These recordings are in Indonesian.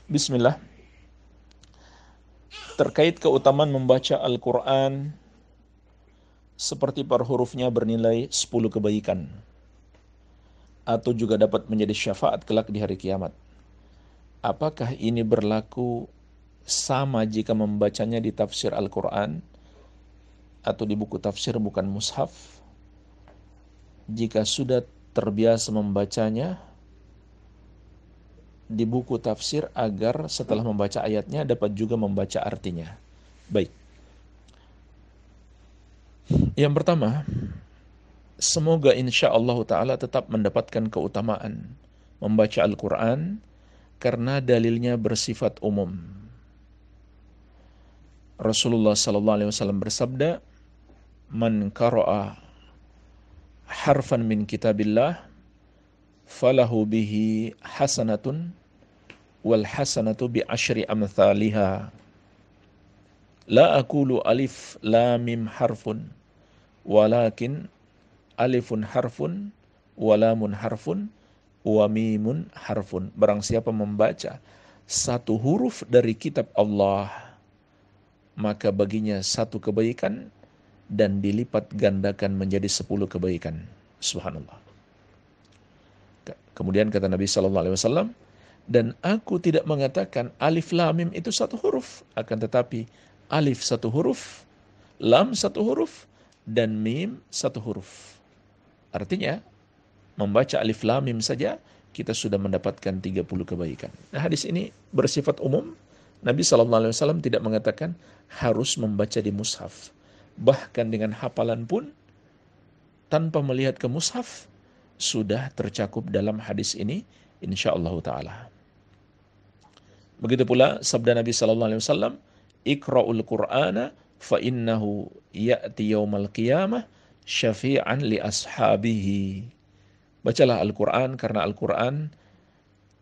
Bismillah. Terkait keutamaan membaca Al-Quran, seperti per hurufnya bernilai 10 kebaikan, atau juga dapat menjadi syafaat kelak di hari kiamat. Apakah ini berlaku sama jika membacanya di tafsir Al-Quran atau di buku tafsir bukan mushaf? Jika sudah terbiasa membacanya di buku tafsir, agar setelah membaca ayatnya dapat juga membaca artinya. Baik. Yang pertama, semoga insya Allah Ta'ala tetap mendapatkan keutamaan membaca Al-Quran karena dalilnya bersifat umum. Rasulullah SAW bersabda, "Man qara'a harfan min kitabillah, falahu bihi hasanatun, wal hasanatu bi asyri amthaliha. La aqulu alif lam mim harfun, walakin alifun harfun, walamun harfun, wa mimun harfun." Barang siapa membaca satu huruf dari kitab Allah, maka baginya satu kebaikan dan dilipat gandakan menjadi 10 kebaikan. Subhanallah. Kemudian kata Nabi SAW, "Dan aku tidak mengatakan alif lam mim itu satu huruf, akan tetapi alif satu huruf, lam satu huruf, dan mim satu huruf." Artinya, membaca alif lam mim saja kita sudah mendapatkan 30 kebaikan. Nah, hadis ini bersifat umum. Nabi SAW tidak mengatakan harus membaca di mushaf. Bahkan dengan hafalan pun, tanpa melihat ke mushaf, sudah tercakup dalam hadis ini, insyaallah ta'ala. Begitu pula sabda Nabi SAW, "Iqra'ul Qur'ana fa innahu ya'ti yaumal qiyamah syafi'an li ashabihi." Bacalah Al-Quran, karena Al-Quran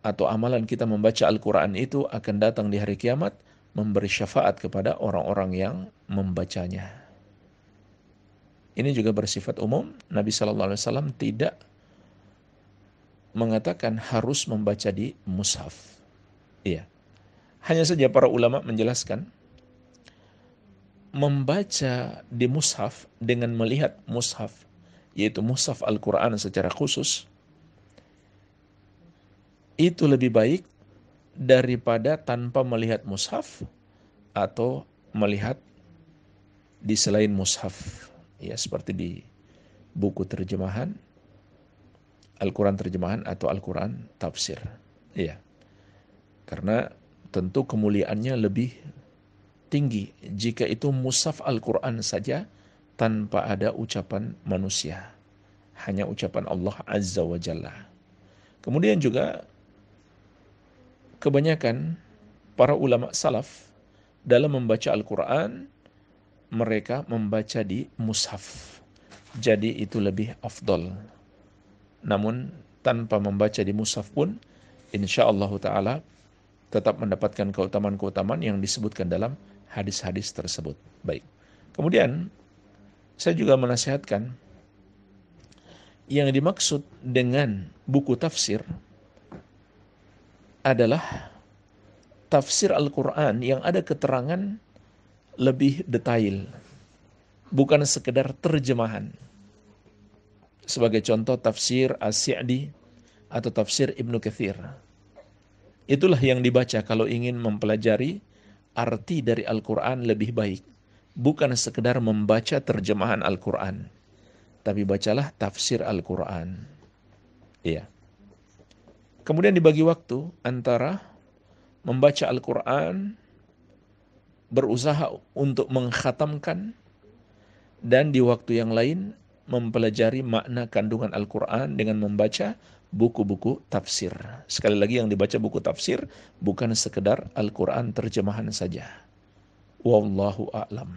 atau amalan kita membaca Al-Quran itu akan datang di hari kiamat memberi syafaat kepada orang-orang yang membacanya. Ini juga bersifat umum. Nabi SAW tidak mengatakan harus membaca di mushaf. Iya. Hanya saja para ulama menjelaskan, membaca di mushaf dengan melihat mushaf, yaitu mushaf Al-Quran secara khusus, itu lebih baik daripada tanpa melihat mushaf atau melihat di selain mushaf. Ya, seperti di buku terjemahan, Al-Quran terjemahan atau Al-Quran tafsir. Ya, karena tentu kemuliaannya lebih tinggi jika itu mushaf Al-Quran saja tanpa ada ucapan manusia, hanya ucapan Allah Azza wa Jalla. Kemudian juga kebanyakan para ulama salaf dalam membaca Al-Quran, mereka membaca di mushaf. Jadi itu lebih afdal. Namun tanpa membaca di mushaf pun, insyaallah ta'ala tetap mendapatkan keutamaan-keutamaan yang disebutkan dalam hadis-hadis tersebut. Baik. Kemudian saya juga menasihatkan, yang dimaksud dengan buku tafsir adalah tafsir Al-Quran yang ada keterangan lebih detail, bukan sekedar terjemahan. Sebagai contoh tafsir As-Sa'di atau tafsir Ibnu Katsir. Itulah yang dibaca kalau ingin mempelajari arti dari Al-Quran lebih baik. Bukan sekedar membaca terjemahan Al-Quran, tapi bacalah tafsir Al-Quran. Iya. Kemudian dibagi waktu antara membaca Al-Quran, berusaha untuk mengkhatamkan, dan di waktu yang lain mempelajari makna kandungan Al-Quran dengan membaca buku-buku tafsir. Sekali lagi, yang dibaca buku tafsir bukan sekedar Al-Quran terjemahan saja. Wallahu a'lam.